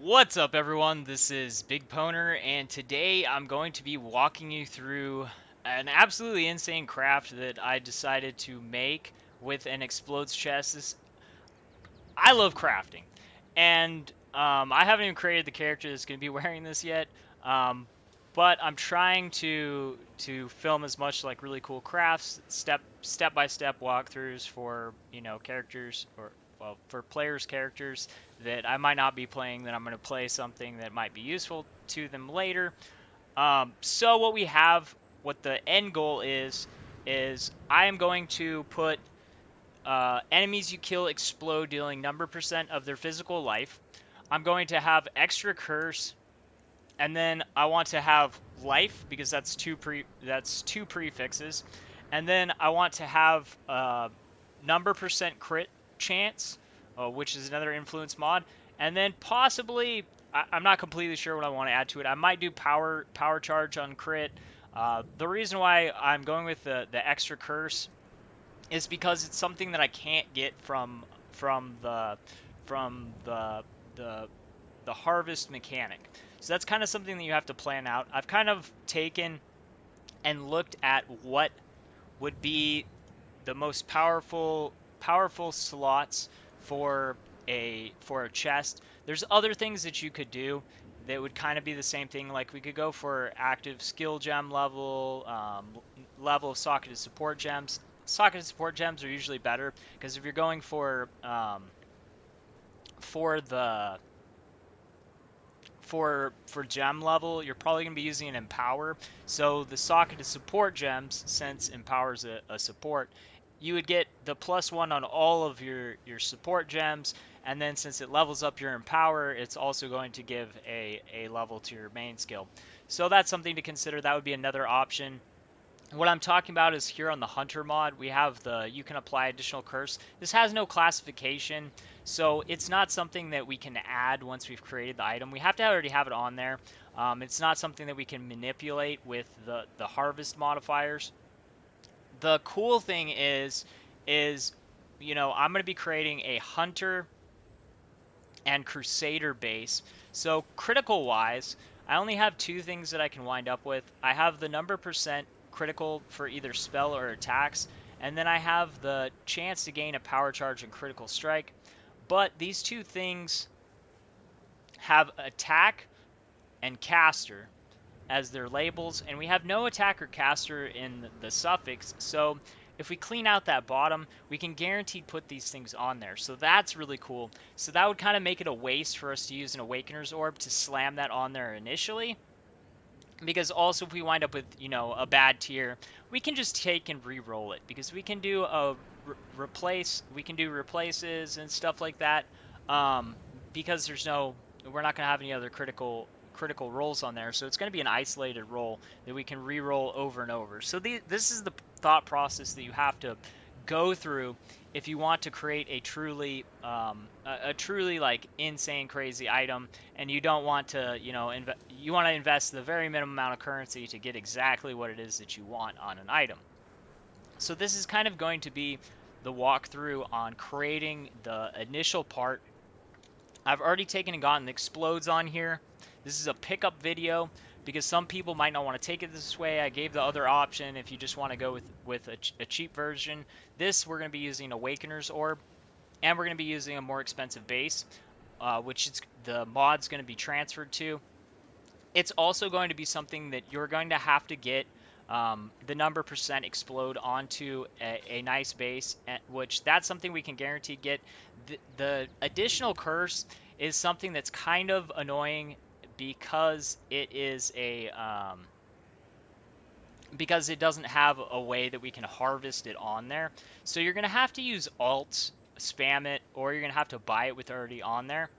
What's up, everyone? This is BigPowner, and today I'm going to be walking you through an absolutely insane craft that I decided to make with an explodes chest. I love crafting, and I haven't even created the character that's going to be wearing this yet. Um, but I'm trying to film as much like really cool crafts, step by step walkthroughs for characters or well for players' characters that I might not be playing, that I'm going to play something that might be useful to them later. So what the end goal is I am going to put enemies you kill explode, dealing number percent of their physical life. I'm going to have extra curse, and then I want to have life because that's two prefixes, and then I want to have number percent crit chance, which is another influence mod, and then possibly I'm not completely sure what I want to add to it. I might do power charge on crit. The reason why I'm going with the extra curse is because it's something that I can't get from the from the the harvest mechanic. So that's kind of something that you have to plan out. I've kind of taken and looked at what would be the most powerful slots for a chest. There's other things that you could do that would kind of be the same thing. Like we could go for active skill gem level, level of socketed support gems. Socketed support gems are usually better because if you're going for the for gem level, you're probably going to be using an empower. So the socketed support gems, since empowers a support, you would get the +1 on all of your support gems, and then since it levels up your empower, it's also going to give a level to your main skill. So that's something to consider. That would be another option. What I'm talking about is here on the Hunter mod, we have the you can apply additional curse. This has no classification, so it's not something that we can add once we've created the item. We have to already have it on there. It's not something that we can manipulate with the harvest modifiers. The cool thing is I'm going to be creating a Hunter and Crusader base. So critical wise, I only have two things that I can wind up with. I have the number percent critical for either spell or attacks, and then I have the chance to gain a power charge and critical strike. But these two things have attack and caster as their labels, and we have no attack or caster in the suffix. So if we clean out that bottom, we can guaranteed put these things on there. So that's really cool. So that would kind of make it a waste for us to use an Awakener's Orb to slam that on there initially. Because also if we wind up with, a bad tier, we can just take and re-roll it. Because we can do we can do replaces and stuff like that. Um, because we're not going to have any other critical rolls on there, so it's going to be an isolated roll that we can re-roll over and over. So this is the thought process that you have to go through if you want to create a truly like insane crazy item, and you don't want to you want to invest the very minimum amount of currency to get exactly what it is that you want on an item. So this is kind of going to be the walkthrough on creating the initial part. I've already taken and gotten explodes on here. This is a pickup video because some people might not want to take it this way. I gave the other option if you just want to go with a cheap version. This, we're going to be using Awakener's Orb, and we're going to be using a more expensive base, which is the mod's going to be transferred to. It's also going to be something that you're going to have to get the number percent explode onto a nice base, which that's something we can guarantee get. The additional curse is something that's kind of annoying because because it doesn't have a way that we can harvest it on there. So you're going to have to use alt, spam it, or you're going to have to buy it with already on there.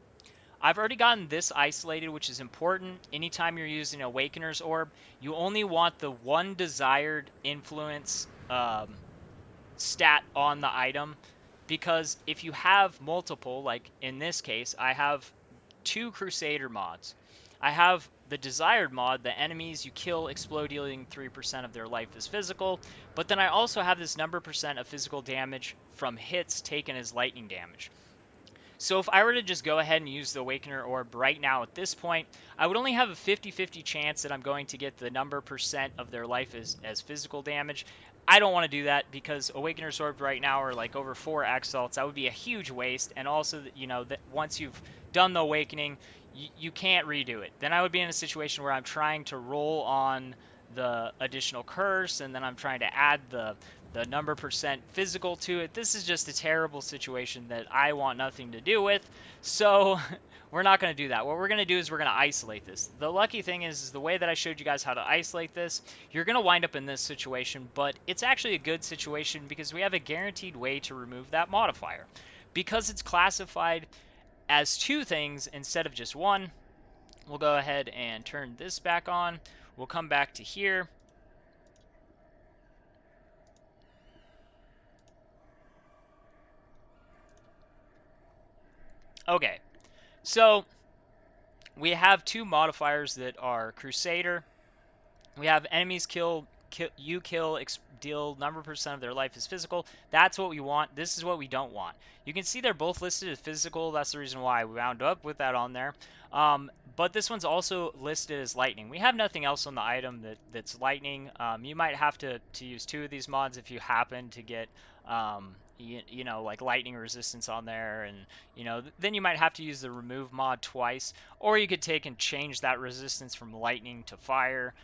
I've already gotten this isolated, which is important. Anytime you're using Awakener's Orb, you only want the one desired influence stat on the item, because if you have multiple, like in this case, I have two Crusader mods. I have the desired mod, the enemies you kill explode dealing 3% of their life as physical, but then I also have this number percent of physical damage from hits taken as lightning damage. So if I were to just go ahead and use the Awakener Orb right now at this point, I would only have a 50-50 chance that I'm going to get the number % of their life as physical damage. I don't want to do that because Awakener's Orbs right now are like over 4 exalts. That would be a huge waste. And also, you know, that once you've done the Awakening, you can't redo it. Then I would be in a situation where I'm trying to roll on the additional curse, and then I'm trying to add the number % physical to it. This is just a terrible situation that I want nothing to do with. So we're not going to do that. What we're going to do is we're going to isolate this. The lucky thing is the way that I showed you guys how to isolate this, you're going to wind up in this situation, but it's actually a good situation because we have a guaranteed way to remove that modifier. Because it's classified as 2 things instead of just 1, we'll go ahead and turn this back on. We'll come back to here. Okay, so we have 2 modifiers that are Crusader. We have enemies kill, deal number % of their life is physical. That's what we want. This is what we don't want. You can see they're both listed as physical. That's the reason why we wound up with that on there. But this one's also listed as lightning. We have nothing else on the item that's lightning. You might have to use 2 of these mods if you happen to get you know, like lightning resistance on there, and you know, then you might have to use the remove mod twice, or you could take and change that resistance from lightning to fire.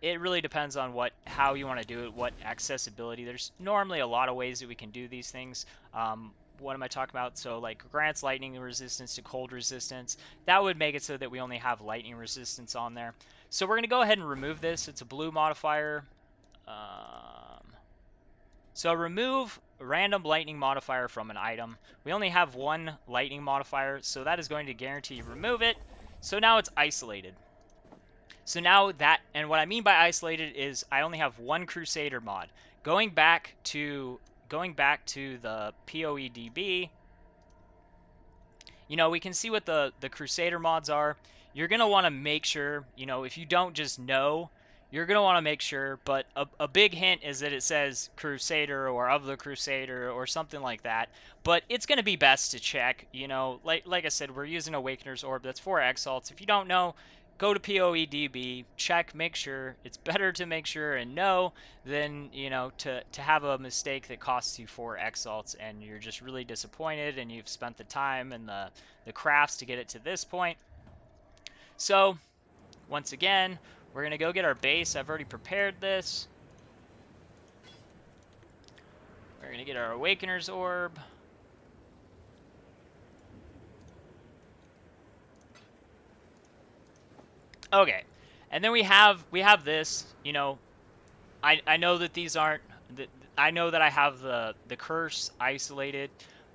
It really depends on how you want to do it, what accessibility. There's normally a lot of ways that we can do these things. What am I talking about? So like grants lightning resistance to cold resistance. That would make it so that we only have lightning resistance on there. So we're going to go ahead and remove this. It's a blue modifier. So remove random lightning modifier from an item. We only have 1 lightning modifier, so that is going to guarantee remove it. So now it's isolated. So now that, and what I mean by isolated is I only have 1 Crusader mod. Going back to the POEDB, you know, we can see what the Crusader mods are. You're going to want to make sure, you know, if you don't just know, you're going to want to make sure, but a big hint is that it says Crusader or of the Crusader or something like that. But it's going to be best to check, you know, like I said, we're using Awakener's Orb. That's 4 exalts. If you don't know, go to POEDB, check, make sure. It's better to make sure and know than, you know, to have a mistake that costs you 4 exalts and you're just really disappointed and you've spent the time and the crafts to get it to this point. So once again, we're going to go get our base. I've already prepared this. We're going to get our Awakener's Orb. Okay, and then we have this, you know, I know that these aren't, I know that I have the curse isolated,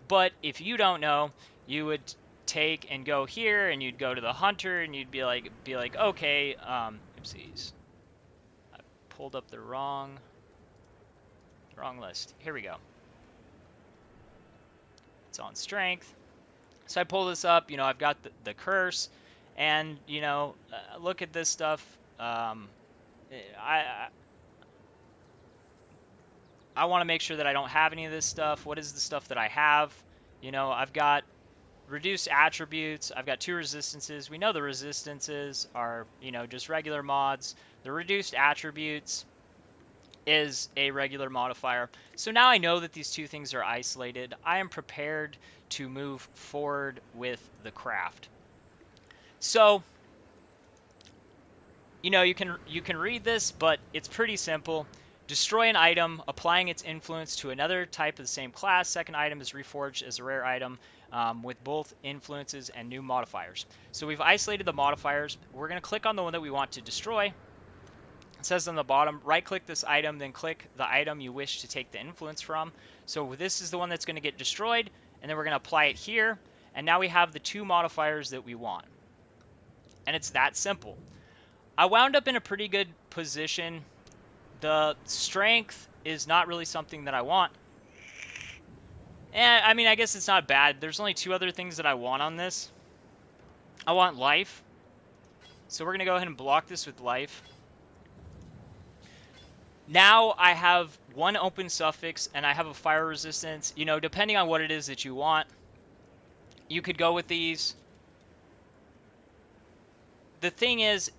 but if you don't know, you would take and go here, and you'd go to the hunter, and you'd be like, okay, oopsies, I pulled up the wrong list. Here we go. It's on strength. So I pull this up, you know, I've got the curse, and you know, look at this stuff. I want to make sure that I don't have any of this stuff. What is the stuff that I have? You know, I've got reduced attributes. I've got 2 resistances. We know the resistances are, you know, just regular mods. The reduced attributes is a regular modifier. So now I know that these 2 things are isolated. I am prepared to move forward with the craft. So, you know, you can read this, but it's pretty simple. Destroy an item, applying its influence to another type of the same class. Second item is reforged as a rare item with both influences and new modifiers. So we've isolated the modifiers. We're going to click on the one that we want to destroy. It says on the bottom, right-click this item, then click the item you wish to take the influence from. So this is the one that's going to get destroyed, and then we're going to apply it here. And now we have the 2 modifiers that we want. And it's that simple. I wound up in a pretty good position. The strength is not really something that I want. And I mean, I guess it's not bad. There's only 2 other things that I want on this. I want life. So we're going to go ahead and block this with life. Now I have 1 open suffix and I have a fire resistance. You know, depending on what it is that you want, You could go with these. The thing is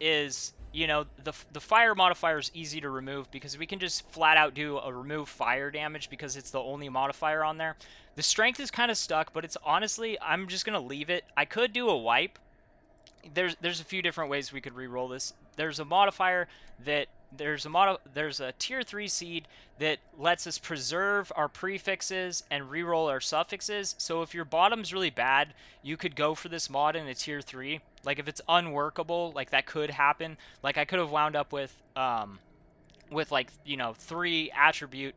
you know, the fire modifier is easy to remove because we can just flat out do a remove fire damage because it's the only modifier on there. The strength is kind of stuck, but it's honestly, I'm just gonna leave it. I could do a wipe. There's a few different ways we could re-roll this. There's a modifier that there's a tier 3 seed that lets us preserve our prefixes and re-roll our suffixes. So if your bottom's really bad, you could go for this mod in a tier 3. Like if it's unworkable, like that could happen. Like I could have wound up with like, you know, three attribute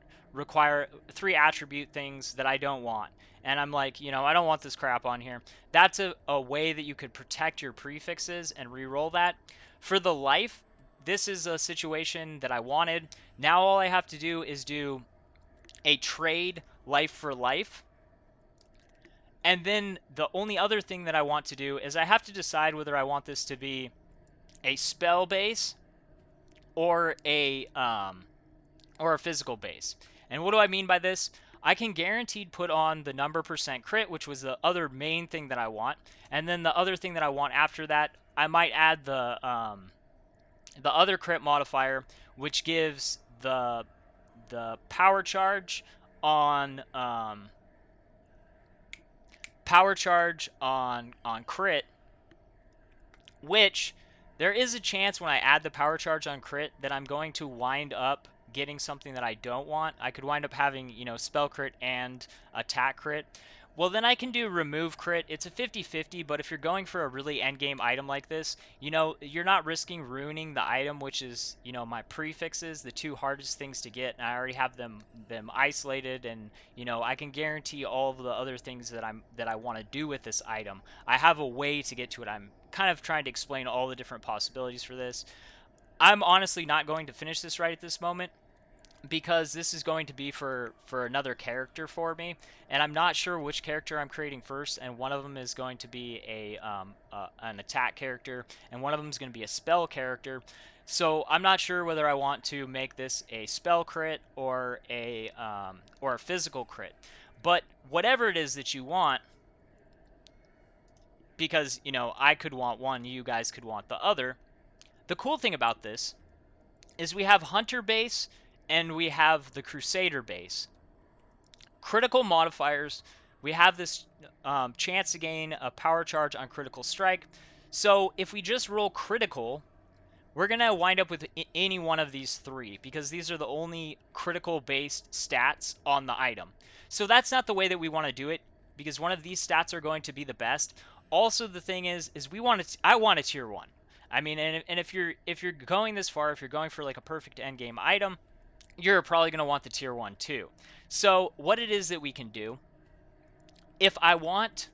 things that I don't want. And I'm like, you know, I don't want this crap on here. That's a way that you could protect your prefixes and re-roll that. For the life, this is a situation that I wanted. Now all I have to do is do a trade life for life. And then the only other thing that I want to do is I have to decide whether I want this to be a spell base or a physical base. And what do I mean by this? I can guaranteed put on the number % crit, which was the other main thing that I want. And then the other thing that I want after that, I might add the other crit modifier, which gives the power charge on crit, which there is a chance when I add the power charge on crit that I'm going to wind up getting something that I don't want. I could wind up having, you know, spell crit and attack crit. Well, then I can do remove crit. It's a 50-50, but if you're going for a really endgame item like this, you know, you're not risking ruining the item, which is, you know, my prefixes, the two hardest things to get, and I already have them isolated, and, you know, I can guarantee all of the other things that I want to do with this item. I have a way to get to it. I'm kind of trying to explain all the different possibilities for this. I'm honestly not going to finish this right at this moment because this is going to be for another character for me, and I'm not sure which character I'm creating first. And one of them is going to be an attack character, and one of them is going to be a spell character. So I'm not sure whether I want to make this a spell crit or a physical crit. But whatever it is that you want, because, you know, I could want one, you guys could want the other. The cool thing about this is we have Hunter base and we have the Crusader base. Critical modifiers, we have this chance to gain a power charge on critical strike. So if we just roll critical, we're going to wind up with any one of these three because these are the only critical based stats on the item. So that's not the way that we want to do it because one of these stats are going to be the best. Also, the thing is I want a tier 1. I mean, and if you're going this far, if you're going for like a perfect endgame item, you're probably going to want the tier 1 too. So what it is that we can do, if I want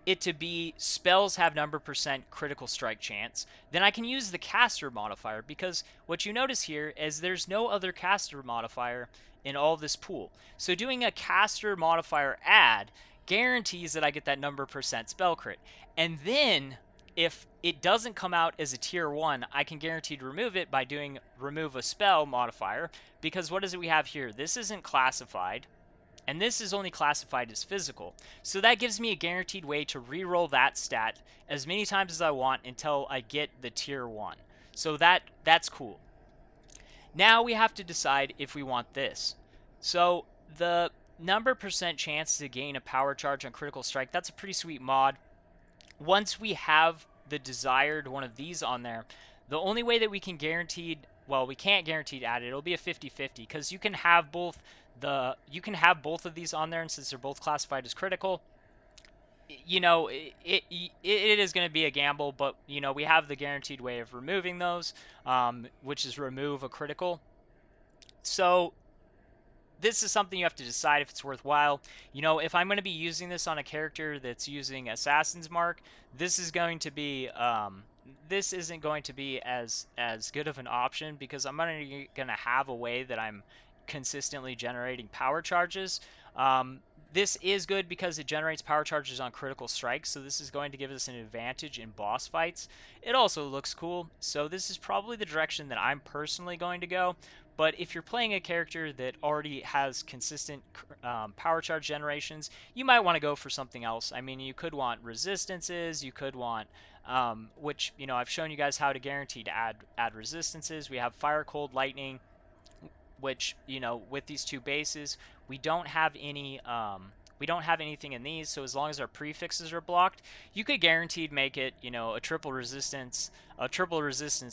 it to be spells have number % critical strike chance, then I can use the caster modifier, because what you notice here is there's no other caster modifier in all this pool. So doing a caster modifier add guarantees that I get that number % spell crit. And then if it doesn't come out as a tier 1, I can guarantee to remove it by doing remove a spell modifier, because what is it we have here? This isn't classified, and this is only classified as physical. So that gives me a guaranteed way to re-roll that stat as many times as I want until I get the tier 1. So that's cool. Now we have to decide if we want this. So the number % chance to gain a power charge on critical strike, that's a pretty sweet mod. Once we have the desired one of these on there, the only way that we can we can't guaranteed add it. It'll be a 50-50 because you can have both of these on there, and since they're both classified as critical, you know, it is going to be a gamble, but, you know, we have the guaranteed way of removing those, which is remove a critical. So this is something you have to decide if it's worthwhile. You know, if I'm going to be using this on a character that's using Assassin's Mark, this is going to be this isn't going to be as good of an option, because I'm going to have a way that I'm consistently generating power charges. This is good because it generates power charges on critical strikes, so this is going to give us an advantage in boss fights. It also looks cool, so this is probably the direction that I'm personally going to go. But if you're playing a character that already has consistent power charge generations, you might want to go for something else. I mean, you could want resistances, you could want which I've shown you guys how to guarantee to add resistances. We have fire, cold, lightning, which with these two bases we don't have anything in these, so as long as our prefixes are blocked, you could guaranteed make it a triple resistance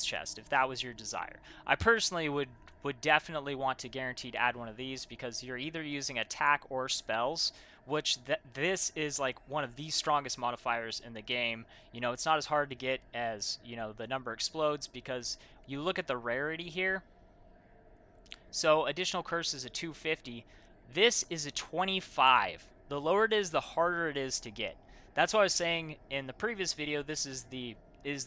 chest if that was your desire. I personally would definitely want to guarantee to add one of these because you're either using attack or spells, which this is like one of the strongest modifiers in the game. It's not as hard to get as the number explodes, because you look at the rarity here. So additional curse is a 250. This is a 25. The lower it is, the harder it is to get. That's why I was saying in the previous video, this is the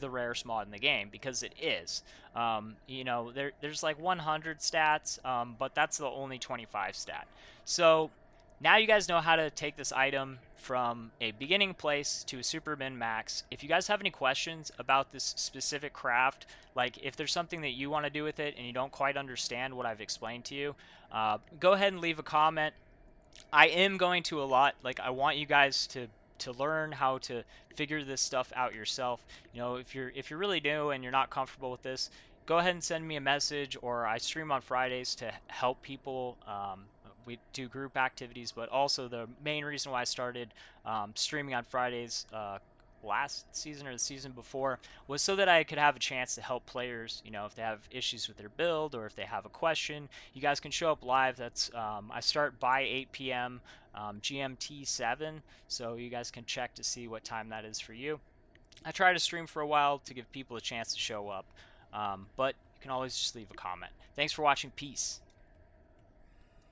rarest mod in the game, because it is. There's like 100 stats, but that's the only 25 stat. So now you guys know how to take this item from a beginning place to a super min max. If you guys have any questions about this specific craft, like if there's something that you want to do with it and you don't quite understand what I've explained to you, go ahead and leave a comment. I am going to I want you guys to learn how to figure this stuff out yourself. If you're really new and you're not comfortable with this, go ahead and send me a message, or I stream on Fridays to help people. We do group activities, but also the main reason why I started streaming on Fridays last season or the season before was so that I could have a chance to help players, if they have issues with their build or if they have a question. You guys can show up live. That's I start by 8 p.m. GMT-7, so you guys can check to see what time that is for you. I try to stream for a while to give people a chance to show up, but you can always just leave a comment. Thanks for watching. Peace.